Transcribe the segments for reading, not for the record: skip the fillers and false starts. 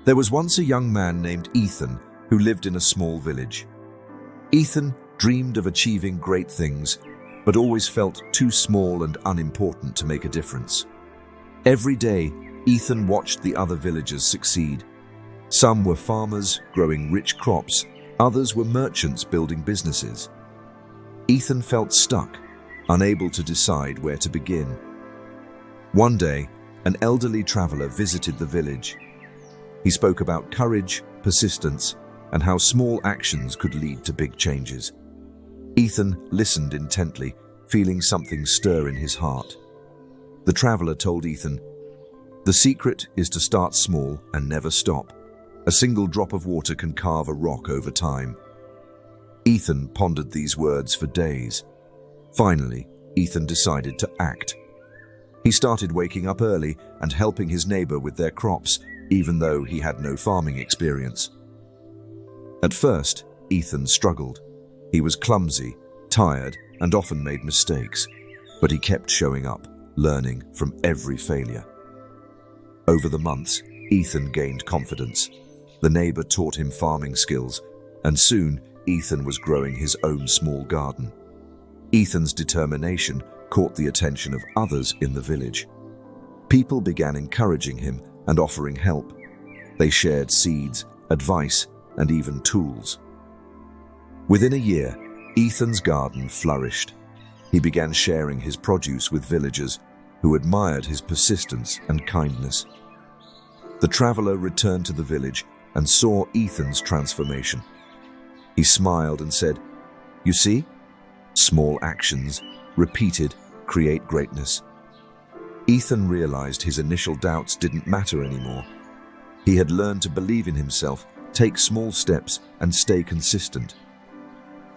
There was once a young man named Ethan who lived in a small village. Ethan dreamed of achieving great things, but always felt too small and unimportant to make a difference. Every day, Ethan watched the other villagers succeed. Some were farmers growing rich crops, others were merchants building businesses. Ethan felt stuck, unable to decide where to begin. One day, an elderly traveler visited the village. He spoke about courage, persistence, and how small actions could lead to big changes. Ethan listened intently, feeling something stir in his heart. The traveler told Ethan, "The secret is to start small and never stop. A single drop of water can carve a rock over time." Ethan pondered these words for days. Finally, Ethan decided to act. He started waking up early and helping his neighbor with their crops, even though he had no farming experience. At first, Ethan struggled. He was clumsy, tired, and often made mistakes, but he kept showing up, learning from every failure. Over the months, Ethan gained confidence. The neighbor taught him farming skills, and soon Ethan was growing his own small garden. Ethan's determination caught the attention of others in the village. People began encouraging him and offering help. They shared seeds, advice, and even tools. Within a year, Ethan's garden flourished. He began sharing his produce with villagers who admired his persistence and kindness. The traveler returned to the village and saw Ethan's transformation. He smiled and said, "You see? Small actions, repeated, create greatness." Ethan realized his initial doubts didn't matter anymore. He had learned to believe in himself, take small steps, and stay consistent.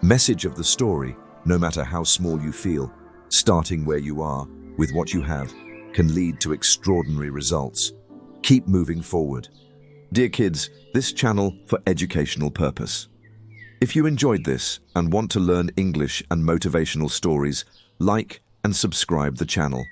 Message of the story: no matter how small you feel, starting where you are, with what you have, can lead to extraordinary results. Keep moving forward. Dear kids, this channel for educational purpose. If you enjoyed this and want to learn English and motivational stories, like and subscribe the channel.